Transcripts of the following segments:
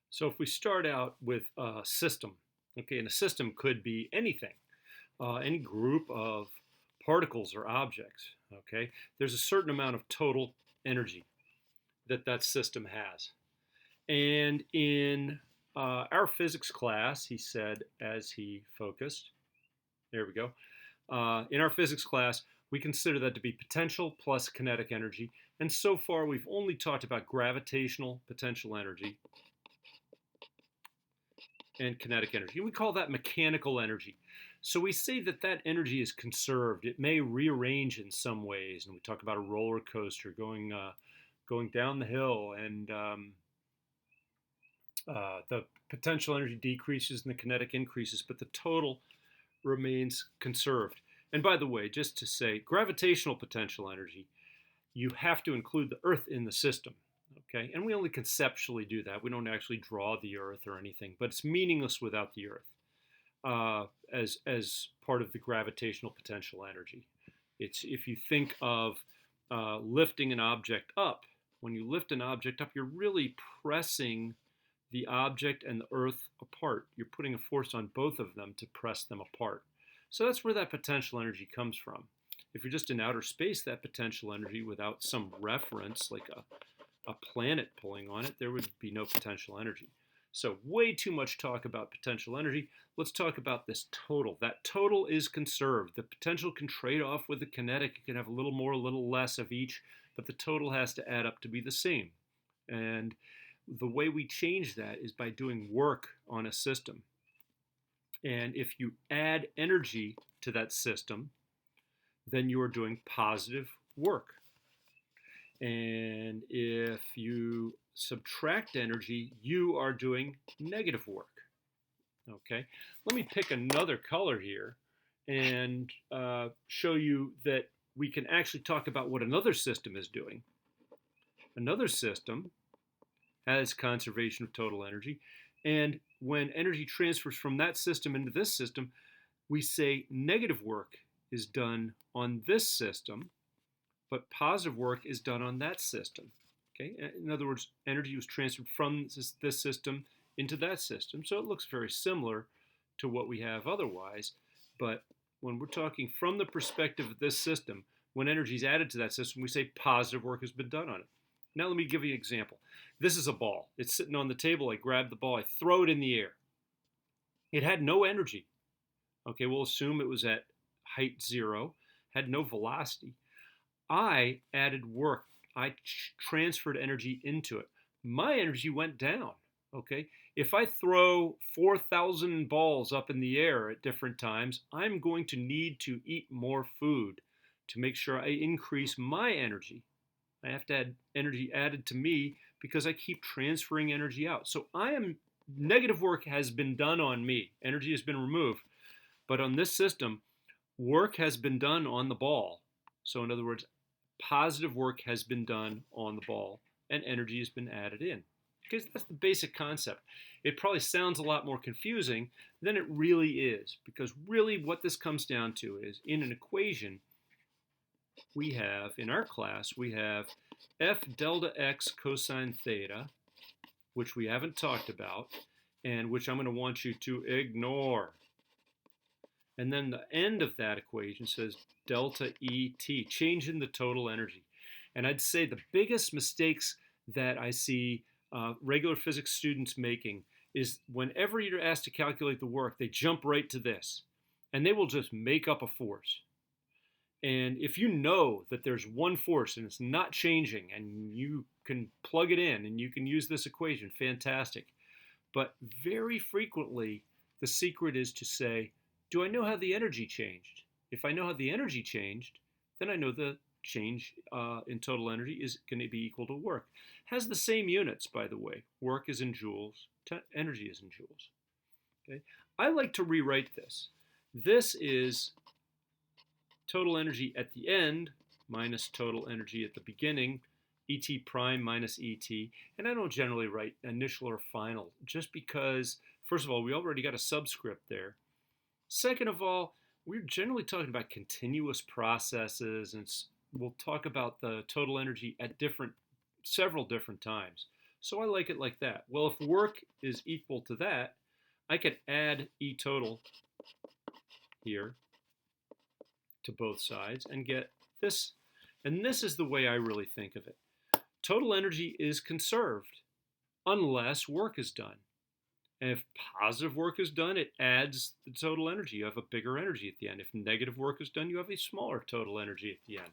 So if we start out with a system, okay, and a system could be anything, any group of particles or objects, okay, there's a certain amount of total energy that that system has. And in our physics class, he said as he focused, there we go. In our physics class, we consider that to be potential plus kinetic energy. And so far, we've only talked about gravitational potential energy and kinetic energy. And we call that mechanical energy. So we say that that energy is conserved. It may rearrange in some ways, and we talk about a roller coaster going down the hill, and the potential energy decreases and the kinetic increases, but the total remains conserved. And by the way, just to say, gravitational potential energy, you have to include the Earth in the system. Okay, and we only conceptually do that. We don't actually draw the Earth or anything, but it's meaningless without the Earth as part of the gravitational potential energy. It's if you think of lifting an object up. When you lift an object up, you're really pressing the object and the Earth apart. You're putting a force on both of them to press them apart. So that's where that potential energy comes from. If you're just in outer space, that potential energy without some reference, like a planet pulling on it, there would be no potential energy. So way too much talk about potential energy. Let's talk about this total. That total is conserved. The potential can trade off with the kinetic. You can have a little more, a little less of each, but the total has to add up to be the same. And the way we change that is by doing work on a system. And if you add energy to that system, then you are doing positive work. And if you subtract energy, you are doing negative work. Okay, let me pick another color here and show you that we can actually talk about what another system is doing. Another system has conservation of total energy, and when energy transfers from that system into this system, we say negative work is done on this system, but positive work is done on that system. Okay, in other words, energy was transferred from this system into that system, so it looks very similar to what we have otherwise. But when we're talking from the perspective of this system, when energy is added to that system, we say positive work has been done on it. Now let me give you an example. This is a ball. It's sitting on the table. I grab the ball. I throw it in the air. It had no energy. Okay, we'll assume it was at height 0, had no velocity. I added work. I transferred energy into it. My energy went down. Okay, if I throw 4,000 balls up in the air at different times, I'm going to need to eat more food to make sure I increase my energy. I have to add energy added to me because I keep transferring energy out. So negative work has been done on me. Energy has been removed. But on this system, work has been done on the ball. So in other words, positive work has been done on the ball and energy has been added in. Because that's the basic concept. It probably sounds a lot more confusing than it really is. Because really what this comes down to is in an equation, we have, in our class, we have f delta x cosine theta, which we haven't talked about, and which I'm going to want you to ignore. And then the end of that equation says delta ET, change in the total energy. And I'd say the biggest mistakes that I see regular physics students making is whenever you're asked to calculate the work, they jump right to this. And they will just make up a force. And if you know that there's one force and it's not changing and you can plug it in and you can use this equation, fantastic. But very frequently, the secret is to say, do I know how the energy changed? If I know how the energy changed, then I know the change in total energy is going to be equal to work. Has the same units, by the way. Work is in joules, energy is in joules. Okay? I like to rewrite this. This is total energy at the end minus total energy at the beginning, ET prime minus ET. And I don't generally write initial or final just because, first of all, we already got a subscript there. Second of all, we're generally talking about continuous processes, and we'll talk about the total energy at several different times. So I like it like that. Well, if work is equal to that, I could add E total here to both sides and get this. And this is the way I really think of it. Total energy is conserved unless work is done. And if positive work is done, it adds the total energy. You have a bigger energy at the end. If negative work is done, you have a smaller total energy at the end.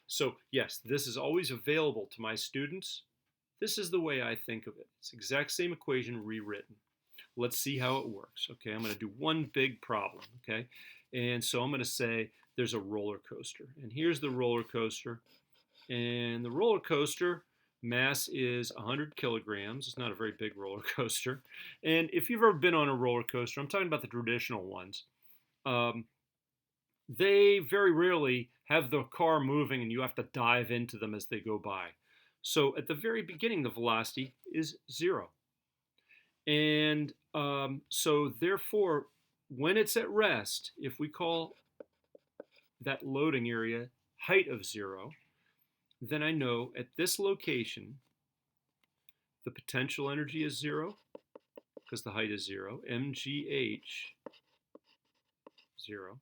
So yes, this is always available to my students. This is the way I think of it. It's the exact same equation rewritten. Let's see how it works. Okay, I'm going to do one big problem. Okay, and so I'm going to say there's a roller coaster. And here's the roller coaster. And the roller coaster mass is 100 kilograms. It's not a very big roller coaster. And if you've ever been on a roller coaster, I'm talking about the traditional ones, they very rarely have the car moving and you have to dive into them as they go by. So at the very beginning, the velocity is 0. And so therefore, when it's at rest, if we call that loading area height of 0, then I know at this location, the potential energy is 0, because the height is 0, mgh 0.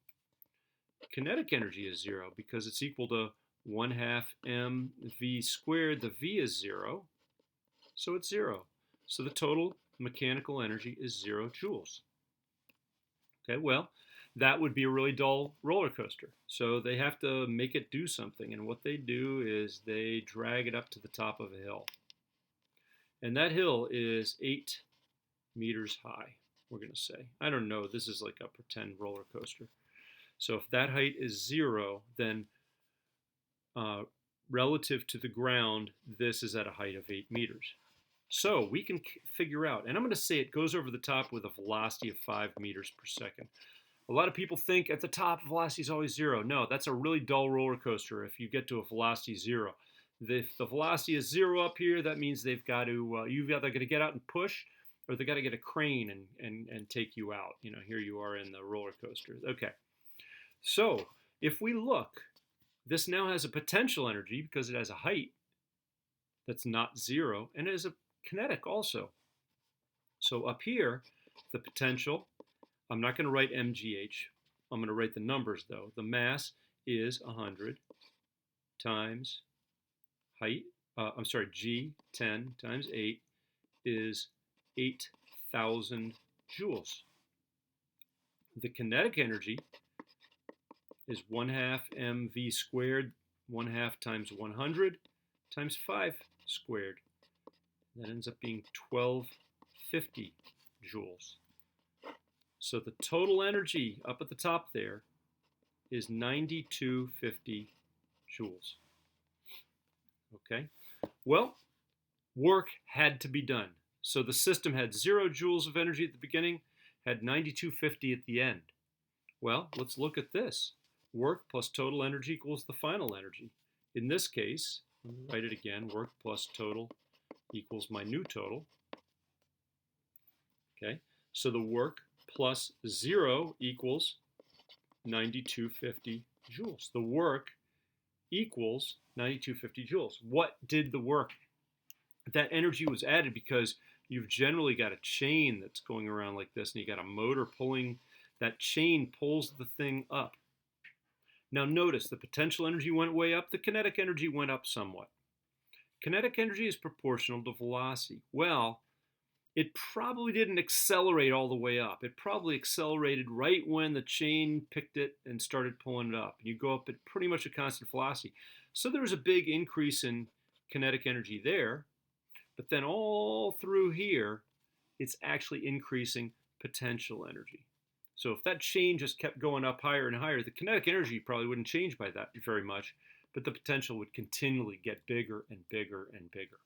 Kinetic energy is 0, because it's equal to 1/2 mv squared. The v is 0, so it's 0. So the total mechanical energy is 0 joules. Okay, well, that would be a really dull roller coaster. So they have to make it do something. And what they do is they drag it up to the top of a hill. And that hill is 8 meters high, we're going to say. I don't know. This is like a pretend roller coaster. So if that height is 0, then relative to the ground, this is at a height of 8 meters. So we can figure out, and I'm going to say it goes over the top with a velocity of 5 meters per second. A lot of people think at the top velocity is always 0. No, that's a really dull roller coaster if you get to a velocity 0. If the velocity is 0 up here, that means they've got to, you've either got to get out and push, or they've got to get a crane and take you out. You know, here you are in the roller coaster. Okay, so if we look, this now has a potential energy because it has a height that's not 0, and it has a kinetic also. So up here, the potential, I'm not going to write mgh. I'm going to write the numbers though. The mass is 100 times height, g, 10 times 8 is 8,000 joules. The kinetic energy is 1/2 mv squared, 1/2 times 100 times 5 squared. That ends up being 1250 joules. So the total energy up at the top there is 9250 joules. Okay, well, work had to be done. So the system had 0 joules of energy at the beginning, had 9250 at the end. Well, let's look at this. Work plus total energy equals the final energy. In this case, let me write it again, work plus total equals my new total. Okay, so the work plus 0 equals 9250 joules. The work equals 9250 joules. What did the work? That energy was added because you've generally got a chain that's going around like this, and you got a motor pulling. That chain pulls the thing up. Now notice the potential energy went way up, the kinetic energy went up somewhat. Kinetic energy is proportional to velocity. Well, it probably didn't accelerate all the way up. It probably accelerated right when the chain picked it and started pulling it up. You go up at pretty much a constant velocity. So there was a big increase in kinetic energy there, but then all through here, it's actually increasing potential energy. So if that chain just kept going up higher and higher, the kinetic energy probably wouldn't change by that very much, but the potential would continually get bigger and bigger and bigger.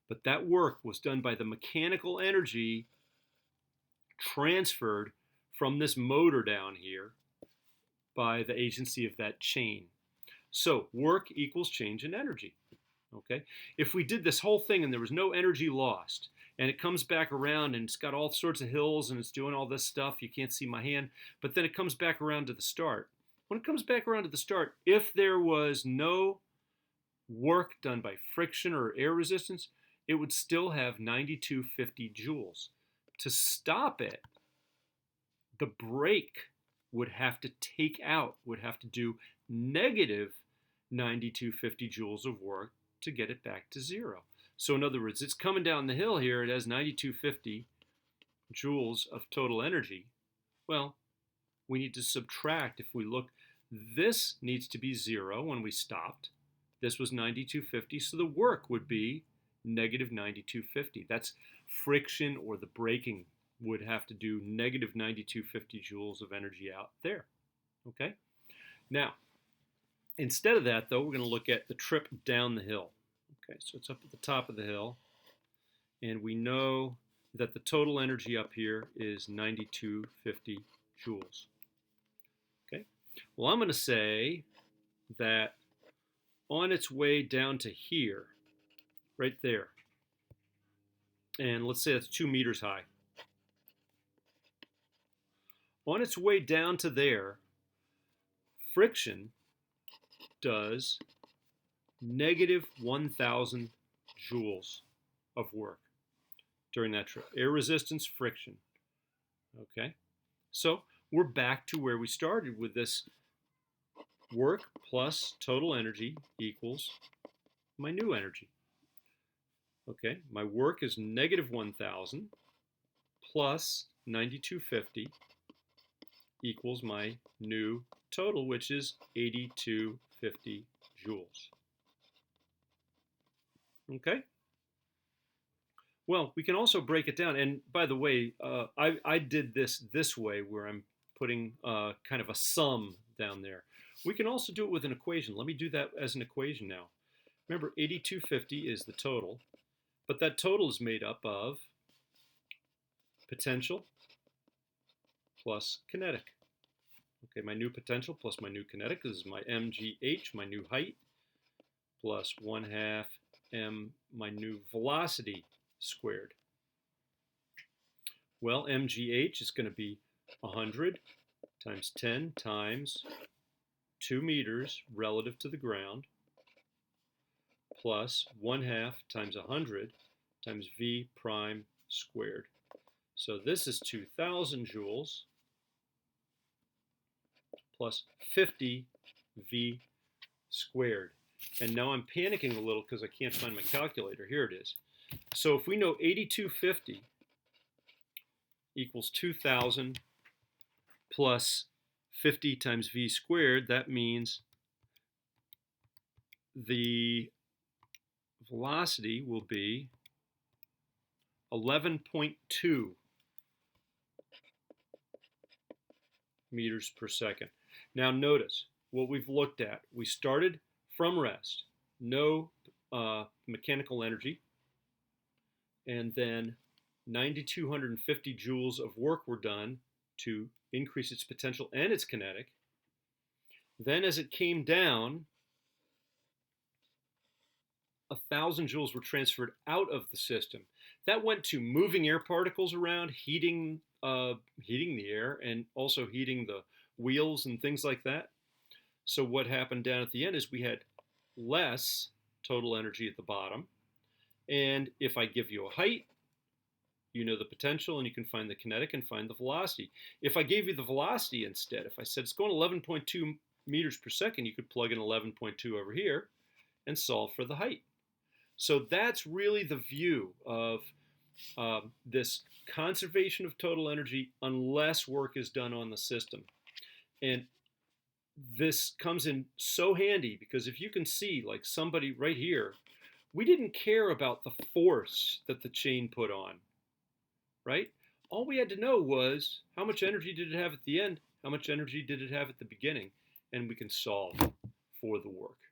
But that work was done by the mechanical energy transferred from this motor down here by the agency of that chain. So work equals change in energy. Okay? If we did this whole thing and there was no energy lost, and it comes back around and it's got all sorts of hills and it's doing all this stuff, you can't see my hand, but then it comes back around to the start. When it comes back around to the start, if there was no work done by friction or air resistance, it would still have 9250 joules. To stop it, the brake would have to do negative 9250 joules of work to get it back to zero. So in other words, it's coming down the hill here, it has 9250 joules of total energy. Well, we need to subtract. If we look, this needs to be zero when we stopped. This was 9250, so the work would be negative 9250. That's friction, or the braking would have to do negative 9250 joules of energy out there. Okay? Now, instead of that, though, we're going to look at the trip down the hill. Okay, so it's up at the top of the hill, and we know that the total energy up here is 9250 joules. Okay? Well, I'm going to say that on its way down to here, right there, and let's say it's 2 meters high. On its way down to there, friction does negative 1,000 joules of work during that trip. Air resistance, friction. Okay, so we're back to where we started with this. Work plus total energy equals my new energy. Okay, my work is negative 1,000 plus 9250 equals my new total, which is 8250 joules. Okay? Well, we can also break it down. And by the way, I did this way, where I'm putting kind of a sum down there. We can also do it with an equation. Let me do that as an equation now. Remember, 8250 is the total, but that total is made up of potential plus kinetic. Okay, my new potential plus my new kinetic is my mgh, my new height, plus 1/2 m, my new velocity squared. Well, mgh is going to be 100 times 10 times 2 meters relative to the ground, plus 1/2 times 100 times v prime squared. So this is 2,000 joules plus 50 v squared. And now I'm panicking a little because I can't find my calculator. Here it is. So if we know 8250 equals 2,000 plus 50 times v squared, that means the velocity will be 11.2 meters per second. Now notice what we've looked at. We started from rest, no mechanical energy, and then 9,250 joules of work were done to increase its potential and its kinetic. Then as it came down, 1,000 joules were transferred out of the system. That went to moving air particles around, heating the air, and also heating the wheels and things like that. So what happened down at the end is we had less total energy at the bottom. And if I give you a height, you know the potential, and you can find the kinetic and find the velocity. If I gave you the velocity instead, if I said it's going 11.2 meters per second, you could plug in 11.2 over here and solve for the height. So that's really the view of this conservation of total energy unless work is done on the system. And this comes in so handy because if you can see, like somebody right here, we didn't care about the force that the chain put on, right? All we had to know was how much energy did it have at the end, how much energy did it have at the beginning, and we can solve for the work.